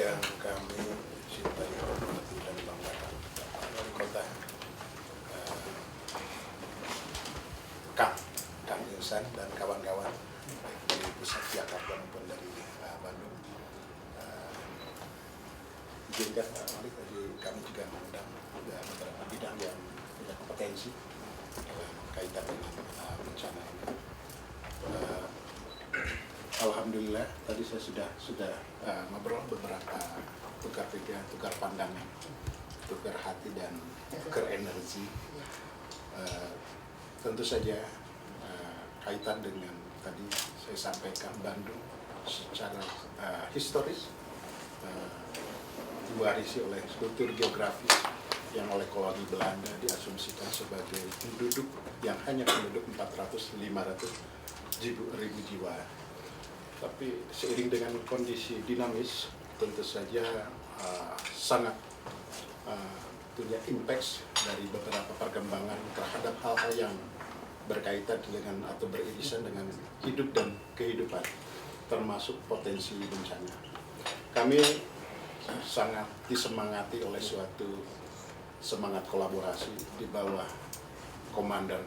yang kami cintai, hormati dan banggakan, Pak Wali Kota Kang Ilsan dan kawan-kawan baik dari pusat Jakarta maupun dari Bandung. Izinkan Pak Wali, tadi kami juga mengundang beberapa bidang yang punya kompetensi dalam kaitan dengan bencana ini. Alhamdulillah tadi saya sudah ngobrol beberapa tukar pikiran, tukar pandangan, tukar hati dan tukar energi. Tentu saja kaitan dengan tadi saya sampaikan Bandung secara historis diwarisi oleh kultur geografis yang oleh koloni Belanda diasumsikan sebagai penduduk yang hanya penduduk 400-500 ribu jiwa. Tapi seiring dengan kondisi dinamis, tentu saja sangat punya impact dari beberapa perkembangan terhadap hal-hal yang berkaitan dengan atau beririsan dengan hidup dan kehidupan, termasuk potensi bencana. Kami sangat disemangati oleh suatu semangat kolaborasi di bawah komandan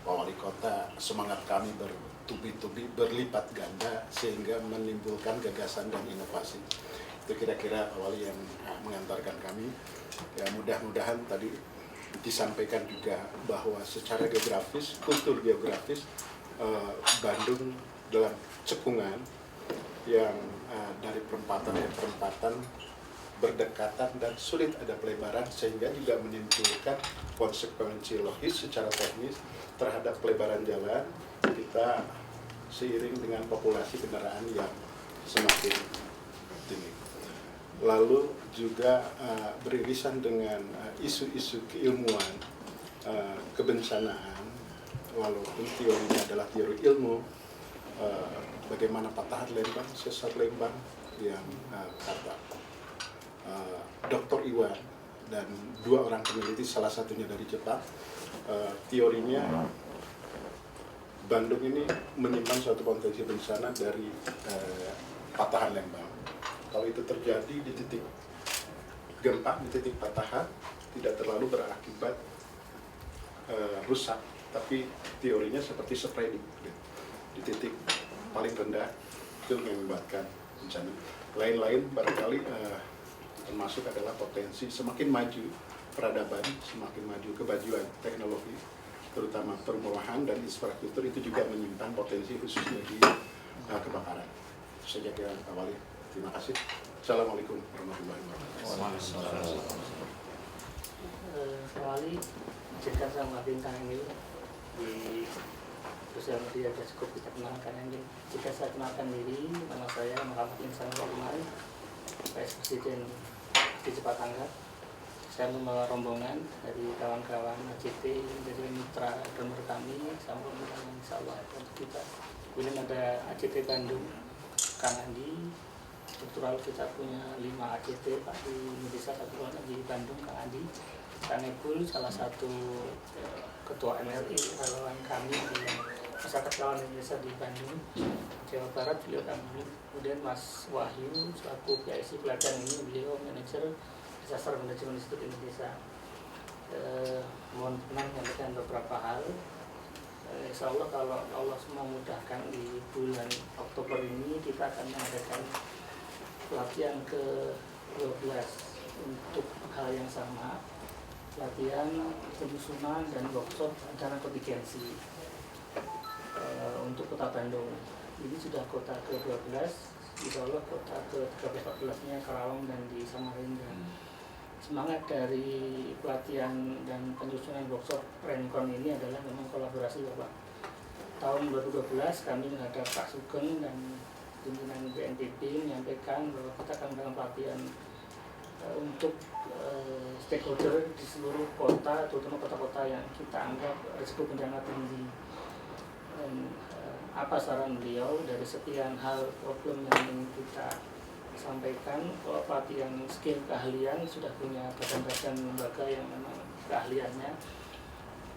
Pak Wali Kota. Semangat kami bertubi-tubi, berlipat ganda sehingga menimbulkan gagasan dan inovasi. Itu kira-kira Pak Wali yang mengantarkan kami. Ya, mudah-mudahan tadi disampaikan juga bahwa secara geografis, kultur geografis, Bandung dalam cekungan yang dari perempatan ke perempatan berdekatan dan sulit ada pelebaran, sehingga juga menimbulkan konsekuensi logis secara teknis terhadap pelebaran jalan kita seiring dengan populasi kendaraan yang semakin tinggi. Lalu juga beririsan dengan isu-isu keilmuan, kebencanaan, walaupun teorinya adalah teori ilmu, bagaimana patahan Lembang, sesar Lembang yang kata Dr. Iwan dan dua orang peneliti, salah satunya dari Jepang, teorinya Bandung ini menyimpan suatu potensi bencana dari patahan Lembang. Kalau itu terjadi di titik gempa, di titik patahan, tidak terlalu berakibat rusak, tapi teorinya seperti spreading. Di titik paling rendah itu mengakibatkan bencana. Lain-lain barangkali termasuk adalah potensi semakin maju peradaban, semakin maju kemajuan teknologi, terutama permulahan dan infrastruktur, itu juga menyimpan potensi khususnya di kebakaran. Itu saja kira Pak Wali. Terima kasih. Assalamualaikum warahmatullahi wabarakatuh. Pak Wali, izinkan sama bintang ini di sosial media sudah cukup kita kenalkan. Jika saya kenalkan diri, nama saya Muhammad Insan Rahman, Vice Presiden di Cepatangga. Saya membawa rombongan dari kawan-kawan ACT, dari mitra donor kami, sampai dengan insya Allah untuk kita. Kemudian ada ACT Bandung, Kang Andi. Struktural kita punya 5 ACT, Pak di Indonesia, 1 di Bandung, Kang Andi. Kang Ebul, salah satu ketua MLI, relawan kami di masyarakat relawan Indonesia di Bandung, Jawa Barat, beliau Kang Andi. Kemudian Mas Wahyu, selaku PIC Pelatihan ini, beliau manajer Disaster Management Institute Indonesia. Mohon tenang menyampaikan beberapa hal. Insya Allah kalau Allah semua mudahkan, di bulan Oktober ini kita akan mengadakan pelatihan ke-12 untuk hal yang sama, pelatihan penyusunan dan workshop rencana kontingensi untuk Kota Bandung. Ini sudah kota ke-12, insya Allah kota ke-13-14-nya Karawang dan di Samarinda. Semangat dari pelatihan dan penyusunan workshop Rencon ini adalah memang kolaborasi Bapak. Tahun 2012 kami menghadap Pak Sugeng dan pimpinan BNPB menyampaikan bahwa kita akan melakukan pelatihan untuk stakeholder di seluruh kota, terutama kota-kota yang kita anggap risiko bencana tinggi. Dan apa saran beliau dari sekian hal problem yang ingin kita sampaikan, kalau pelatihan skill keahlian sudah punya badan-badan lembaga yang memang keahliannya.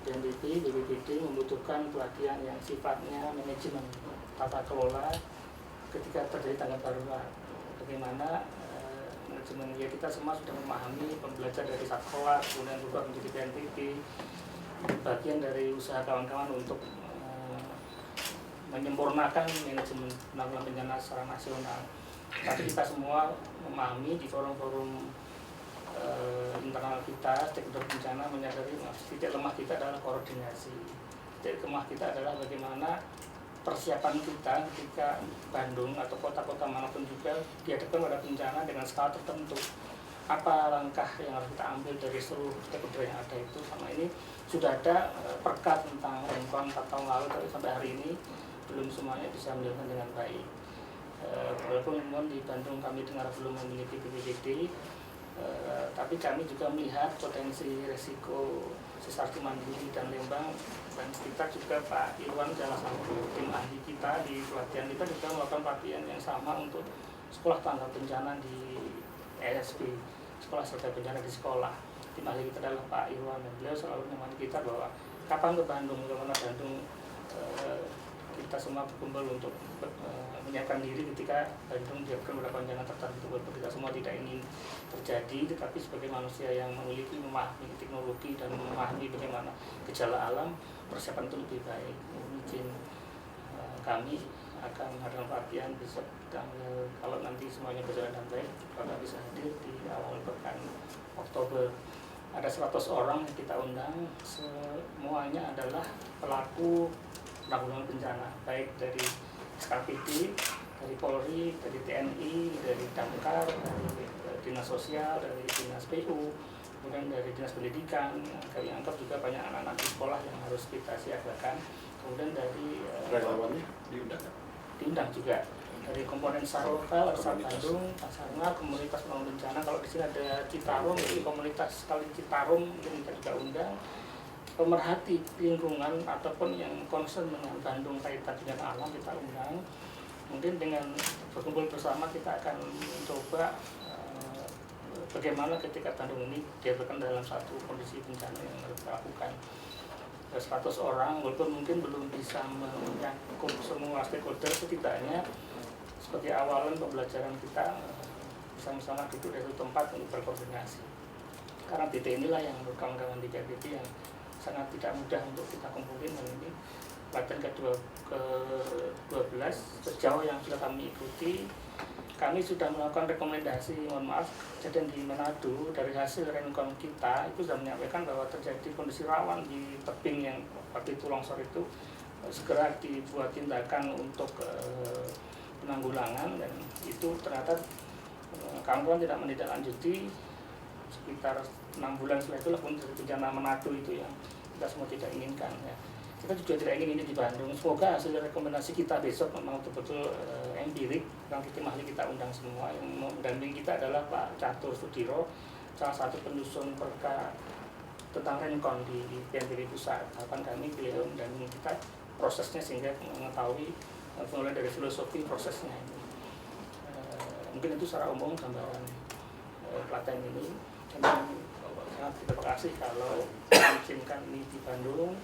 BNPB, BPBD membutuhkan pelatihan yang sifatnya manajemen tata kelola ketika terjadi tanggap darurat. bagaimana manajemen ya kita semua sudah memahami pembelajar dari sekolah, kemudian juga menjadi BNPB, bagian dari usaha kawan-kawan untuk menyempurnakan manajemen penanggulangan bencana secara nasional. Tapi kita semua memahami di forum-forum internal kita, stakeholder bencana menyadari titik lemah kita adalah koordinasi. Titik lemah kita adalah bagaimana persiapan kita ketika Bandung atau kota-kota manapun juga dihadapkan pada bencana dengan skala tertentu. Apa langkah yang harus kita ambil dari seluruh stakeholder yang ada itu. Sama ini sudah ada perka tentang Rencon 4 tahun lalu, tapi sampai hari ini belum semuanya bisa menjalankan dengan baik. Walaupun di Bandung kami dengar belum memiliki BPBD, tapi kami juga melihat potensi resiko sesar Cimandiri dan Lembang, dan kita juga Pak Irwan salah satu tim ahli kita di pelatihan kita juga melakukan pelatihan yang sama untuk sekolah tanggap bencana di ESB, sekolah serta bencana di sekolah. Tim ahli kita adalah Pak Irwan, dan beliau selalu menemani kita bahwa kapan ke Bandung, bagaimana Bandung kita semua berkumpul untuk menyiapkan diri ketika Bandung dihadapkan pada bencana tertentu. Walaupun kita semua tidak ingin terjadi, tetapi sebagai manusia yang memiliki memahami teknologi dan memahami bagaimana gejala alam, persiapan itu lebih baik. Mungkin kami akan mengadakan pelatihan besok kalau nanti semuanya berjalan dengan baik, Bapak bisa hadir di awal pekan Oktober. Ada 100 orang yang kita undang, semuanya adalah pelaku penanggulangan bencana, baik dari SKPD, dari Polri, dari TNI, dari Damkar, dari Dinas Sosial, dari Dinas PU, kemudian dari Dinas Pendidikan. Kami anggap juga banyak anak-anak di sekolah yang harus kita siagakan. Kemudian dari relawannya diundang? Diundang juga dari komponen SAR lokal, SAR Bandung, Basarnas, komunitas penanggulangan bencana. Kalau di sini ada Citarum, jadi komunitas kali Citarum mungkin kita juga undang. Pemerhati lingkungan ataupun yang concern dengan Bandung kaitan dengan alam kita undang. Mungkin dengan berkumpul bersama kita akan mencoba bagaimana ketika Bandung ini dihadapkan dalam satu kondisi bencana yang harus kita lakukan. 100 orang, walaupun mungkin belum bisa menyangkut semua stakeholder, setidaknya sebagai awalan pembelajaran kita bersama-sama duduk di satu tempat untuk berkoordinasi. Karena titik inilah yang menurut kawan-kawan di PBB yang sangat tidak mudah untuk kita kumpulin, dan ini pelatihan ke-12 sejauh yang sudah kami ikuti. Kami sudah melakukan rekomendasi, mohon maaf, kejadian di Manado dari hasil Rencon kita itu sudah menyampaikan bahwa terjadi kondisi rawan di tebing yang waktu itu longsor itu, segera dibuat tindakan untuk penanggulangan, dan itu ternyata kawan-kawan tidak menindaklanjuti. Sekitar 6 bulan setelah itu lakukan bencana Manado itu yang kita semua tidak inginkan ya. Kita juga tidak ingin ini di Bandung. Semoga hasil rekomendasi kita besok memang betul-betul empirik. Yang tim ahli kita undang semua. Yang mendampingi kita adalah Pak Catur Sudiro, salah satu penyusun perka tentang Rencon di BNPB Pusat. Harapan kami beliau mendampingi kita prosesnya sehingga mengetahui mulai dari filosofi prosesnya ini. Mungkin itu secara umum gambaran pelatihan ini. Dan sangat terima kasih kalau mengizinkan ini di Bandung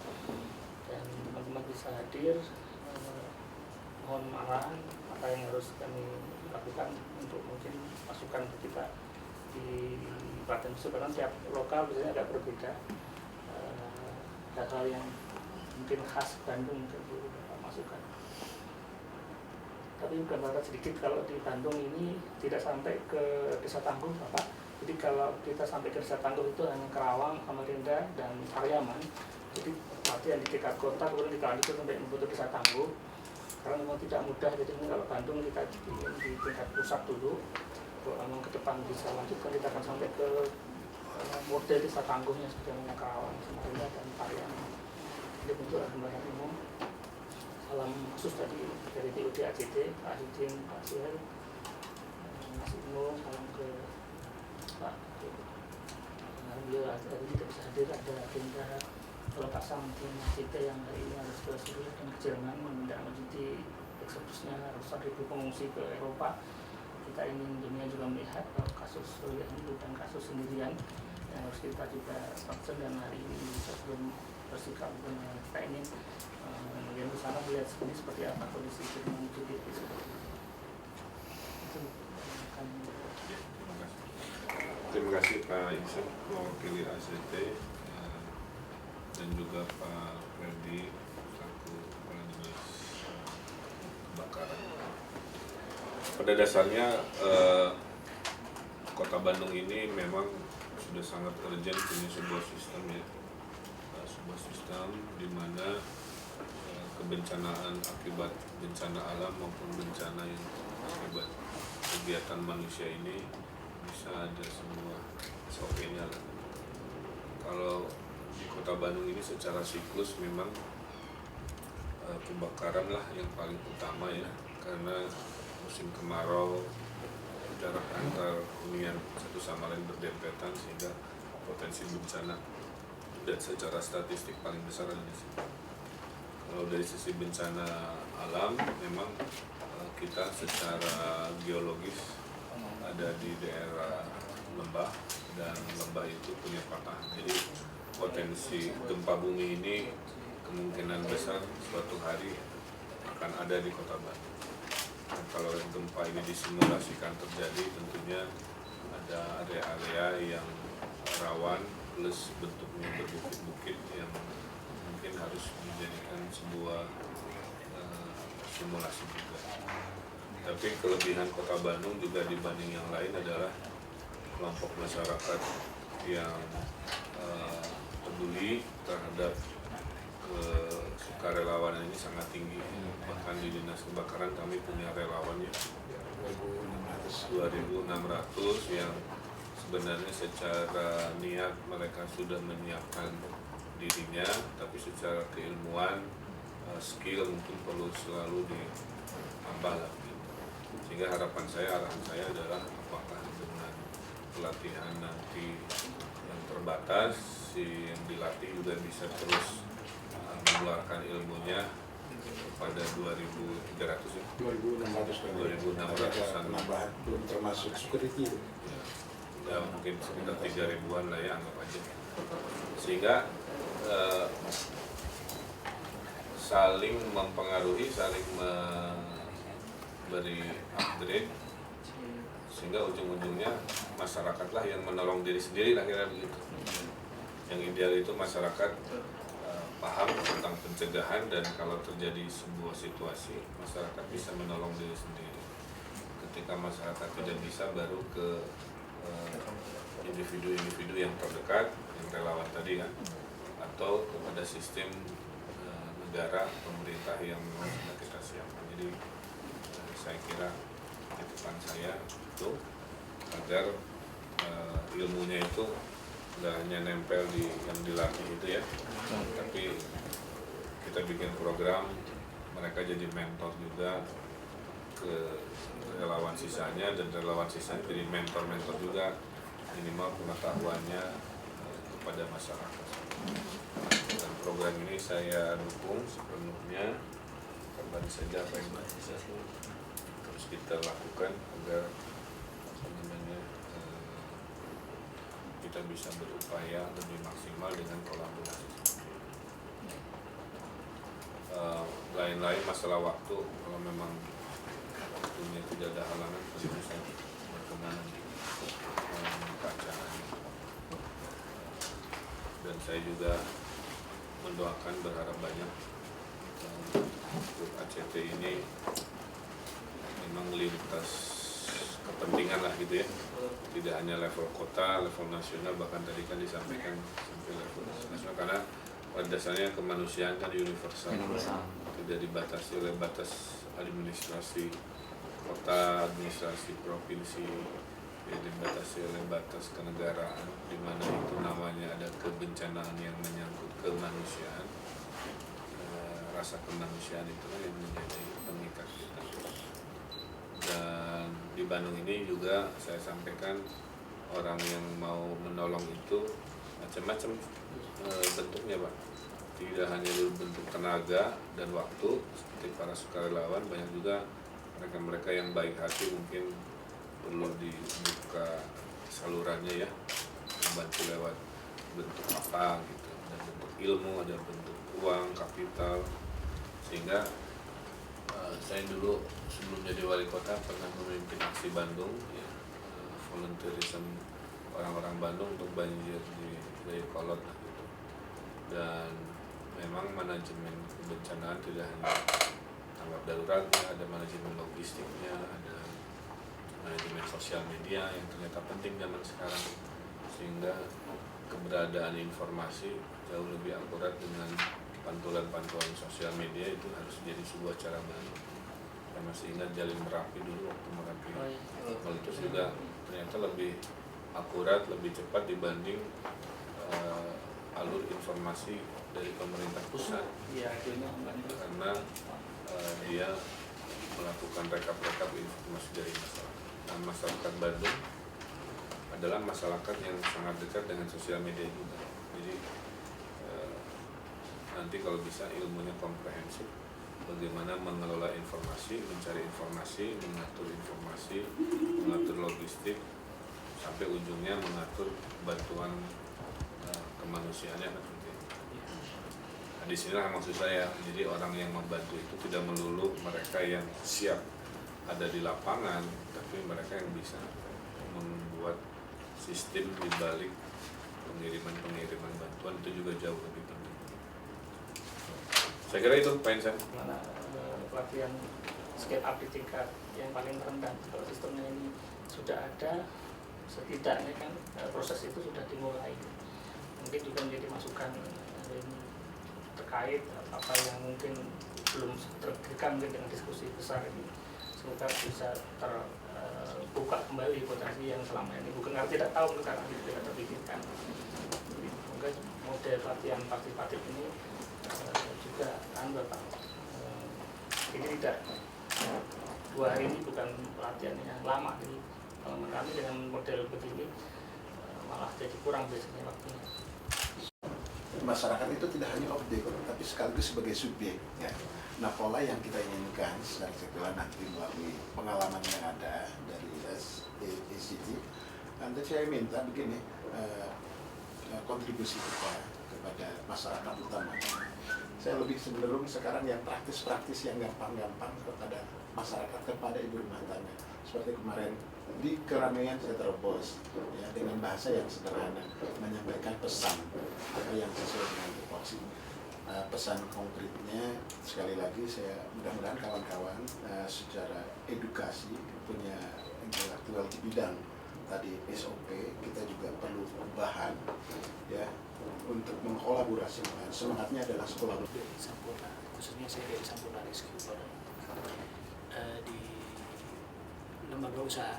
dan teman-teman bisa hadir. Mohon maaf apa yang harus kami lakukan untuk mungkin masukan ke kita di pelatihan tersebut, karena tiap lokal biasanya agak berbeda. Hal-hal yang mungkin khas Bandung mungkin perlu masukan. Tapi gambaran sedikit, kalau di Bandung ini tidak sampai ke Desa Tangguh, Bapak. Jadi kalau kita sampai ke Desa Tangguh itu hanya Kerawang, Samarinda, dan Pariaman. Jadi latihan di tingkat kota, kemudian dilanjutkan sampai membentuk Desa Tangguh. Karena memang tidak mudah, jadi kalau Bandung kita ingin di tingkat pusat dulu. Kalau memang ke depan bisa lanjutkan, kita akan sampai ke model Desa Tangguhnya seperti yang Kerawang, Samarinda, dan Pariaman. Jadi bentuk gambaran umum. Salam khusus tadi dari PUD ACT, Pak Hidin, Pak Suhel, Mas Ibnu, salam ke Pak. Beliau tadi tidak bisa hadir, ada agenda kalau Pak Samtin kita yang hari ini harus ke Suriah dan ke Jerman menindaklanjuti eksodusnya ratusan ribu pengungsi ke Eropa. Kita ingin dunia juga melihat bahwa kasus Suriah ini bukan kasus sendirian yang harus kita juga concern, dan hari ini sebelum bersikap kita ingin yang di sana melihat ini seperti apa kondisi menuju di seperti itu. Itu terima kasih Pak Iksan mewakili ACT dan juga Pak Ferdi selaku Kepala Dinas Kebakaran. Pada dasarnya Kota Bandung ini memang sudah sangat urgent punya sebuah sistem ya, sebuah sistem di mana kebencanaan akibat bencana alam maupun bencana yang akibat kegiatan manusia ini bisa ada semua SOP-nya lah. Kalau di Kota Bandung ini secara siklus memang kebakaran lah yang paling utama ya, karena musim kemarau jarak antar hunian satu sama lain berdempetan sehingga potensi bencana dan secara statistik paling besar ada di sini. Kalau dari sisi bencana alam memang kita secara geologis ada di daerah lembah dan lembah itu punya patah. Jadi potensi gempa bumi ini kemungkinan besar suatu hari akan ada di Kota Bandung. Dan kalau gempa ini disimulasikan terjadi, tentunya ada area-area yang rawan plus bentuknya berbukit-bukit yang mungkin harus dijadikan sebuah simulasi juga. Tapi kelebihan Kota Bandung juga dibanding yang lain adalah kelompok masyarakat yang peduli terhadap sukarelawanan ini sangat tinggi. Bahkan di Dinas Kebakaran kami punya relawannya 2.600 yang sebenarnya secara niat mereka sudah menyiapkan dirinya, tapi secara keilmuan, skill mungkin perlu selalu ditambah lah. Sehingga harapan saya, arahan saya adalah apakah dengan pelatihan nanti yang terbatas, si yang dilatih juga bisa terus mengeluarkan ilmunya pada 2.300 ya? 2.600-an penambahan, belum termasuk security itu. Ya mungkin sekitar 3.000-an lah ya, anggap aja. Sehingga saling mempengaruhi, saling beri upgrade sehingga ujung-ujungnya masyarakatlah yang menolong diri sendiri lah kira begitu. Yang ideal itu masyarakat paham tentang pencegahan dan kalau terjadi sebuah situasi masyarakat bisa menolong diri sendiri. Ketika masyarakat tidak bisa baru ke individu-individu yang terdekat, yang relawan tadi kan, atau kepada sistem negara, pemerintah yang memang sudah kita siapkan. Jadi saya kira harapan saya itu agar ilmunya itu nggak hanya nempel di yang dilatih itu ya, tapi kita bikin program mereka jadi mentor juga ke relawan sisanya dan relawan sisanya jadi mentor-mentor juga, minimal pengetahuannya kepada masyarakat. Dan program ini saya dukung sepenuhnya, kembali saja apa yang terus kita lakukan agar kita bisa berupaya lebih maksimal dengan kolaborasi. Lain-lain masalah waktu, kalau memang waktunya tidak ada halangan, tentu saya berkenan membacaan. Dan saya juga mendoakan, berharap banyak untuk ACT ini memang lintas kepentingan lah gitu ya, tidak hanya level kota, level nasional, bahkan tadi kan disampaikan sampai level nasional, karena pada dasarnya kemanusiaan kan universal, tidak dibatasi oleh batas administrasi kota, administrasi provinsi, tidak dibatasi oleh batas kenegaraan, di mana itu namanya ada kebencanaan yang menyangkut kemanusiaan. Rasa kemanusiaan itu yang menjadi pengikat kita. Dan di Bandung ini juga saya sampaikan orang yang mau menolong itu macam-macam bentuknya Pak. Tidak hanya bentuk tenaga dan waktu seperti para sukarelawan, banyak juga mereka-mereka yang baik hati mungkin perlu dibuka salurannya ya, membantu lewat bentuk apa gitu, ada bentuk ilmu, ada bentuk uang, kapital, sehingga saya dulu sebelum jadi wali kota pernah memimpin aksi Bandung ya, volunteerism orang-orang Bandung untuk banjir di Dayakolot gitu. Dan memang manajemen kebencanaan tidak hanya tanggap daruratnya, ada manajemen logistiknya, ada manajemen sosial media yang ternyata penting zaman sekarang, sehingga keberadaan informasi jauh lebih akurat dengan pantulan-pantulan sosial media itu harus jadi sebuah cara baru. Karena sehingga jalin Merapi dulu waktu Merapi meletus juga ternyata lebih akurat, lebih cepat dibanding alur informasi dari pemerintah pusat. Karena dia melakukan rekap-rekap informasi dari masyarakat. Nah, masyarakat Bandung adalah masyarakat yang sangat dekat dengan sosial media juga. Jadi nanti kalau bisa ilmunya komprehensif, bagaimana mengelola informasi, mencari informasi, mengatur informasi, mengatur logistik, sampai ujungnya mengatur bantuan kemanusiaannya seperti itu. Nah, disinilah maksud saya, jadi orang yang membantu itu tidak melulu mereka yang siap ada di lapangan, tapi mereka yang bisa membuat sistem di balik pengiriman bantuan itu juga jauh lebih penting. Saya kira itu poin saya. Mana pelatihan scale up di tingkat yang paling rendah, kalau sistemnya ini sudah ada, setidaknya kan proses itu sudah dimulai. Mungkin juga menjadi masukan terkait apa yang mungkin belum tergerakkan dengan diskusi besar ini, semoga bisa terbuka kembali potensi yang selama ini bukan karena tidak tahu, karena tidak terpikirkan. Semoga model pelatihan partisipatif ini juga Bapak, ini tidak 2 hari ini bukan pelatihan yang lama, jadi kalau kami dengan model begini malah jadi kurang biasanya waktunya. Masyarakat itu tidak hanya objek, tapi sekaligus sebagai subjek. Ya. Nah, pola yang kita inginkan secara sektoral nanti melalui pengalaman yang ada dari SCT, nanti saya minta begini, kontribusi kita kepada masyarakat utamanya. Saya lebih cenderung sekarang yang praktis-praktis, yang gampang-gampang kepada masyarakat, kepada ibu rumah tangga. Seperti kemarin di keramaian saya terobos ya, dengan bahasa yang sederhana, menyampaikan pesan apa yang sesuai dengan tupoksi. Pesan konkretnya sekali lagi saya mudah-mudahan kawan-kawan secara edukasi punya intelektual di bidang tadi SOP, kita juga perlu perubahan ya untuk mengkolaborasikan. Semangatnya adalah sekolah Sampurna, khususnya saya dari Sampurna Rescue di lembaga usaha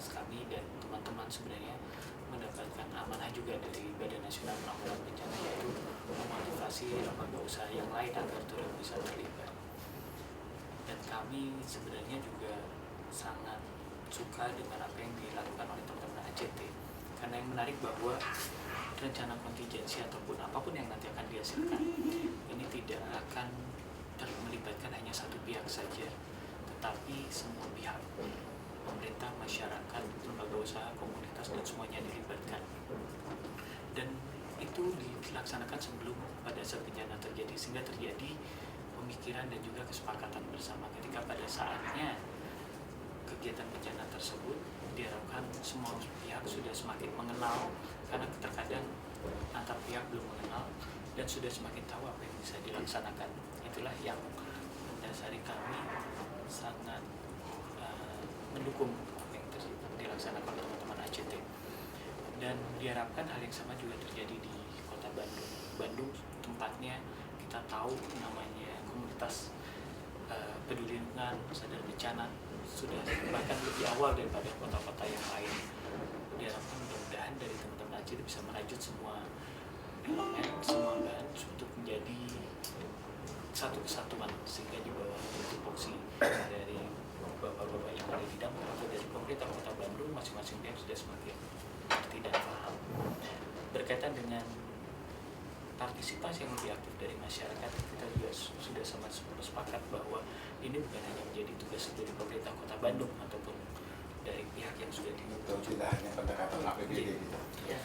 kami dan teman-teman sebenarnya mendapatkan amanah juga dari Badan Nasional Penanggulangan Bencana, yaitu memotivasi lembaga usaha yang lain agar turut bisa terlibat. Dan kami sebenarnya juga sangat suka dengan apa yang dilakukan oleh teman-teman ACT, karena yang menarik bahwa rencana kontingensi ataupun apapun yang nanti akan dihasilkan ini tidak akan melibatkan hanya satu pihak saja, tetapi semua pihak, pemerintah, masyarakat, lembaga usaha, komunitas, dan semuanya dilibatkan. Dan itu dilaksanakan sebelum pada saat bencana terjadi, sehingga terjadi pemikiran dan juga kesepakatan bersama ketika pada saatnya kegiatan bencana tersebut diharapkan semua pihak sudah semakin mengenal, karena terkadang antar pihak belum mengenal dan sudah semakin tahu apa yang bisa dilaksanakan. Itulah yang mendasari kami sangat mendukung apa yang dilaksanakan oleh teman-teman ACT, dan diharapkan hal yang sama juga terjadi di kota Bandung. Bandung tempatnya kita tahu namanya komunitas peduli lingkungan, sadar bencana, sudah bahkan lebih awal daripada kota-kota yang lain. Diharapkan mudah-mudahan dari teman-teman ACT bisa merajut semua elemen, semua bahan untuk menjadi satu kesatuan, sehingga di bawah tupoksi dari bapak-bapak yang ada di dalam atau dari pemerintah kota Bandung, masing-masing pihak sudah semakin mengerti dan paham. Berkaitan dengan partisipasi yang lebih aktif dari masyarakat, kita juga sudah sama sepakat bahwa ini bukan hanya menjadi tugas dari pemerintah kota Bandung ataupun dari pihak yang sudah dibentuk. Tidak hanya pendekatan APBD gitu. Ya.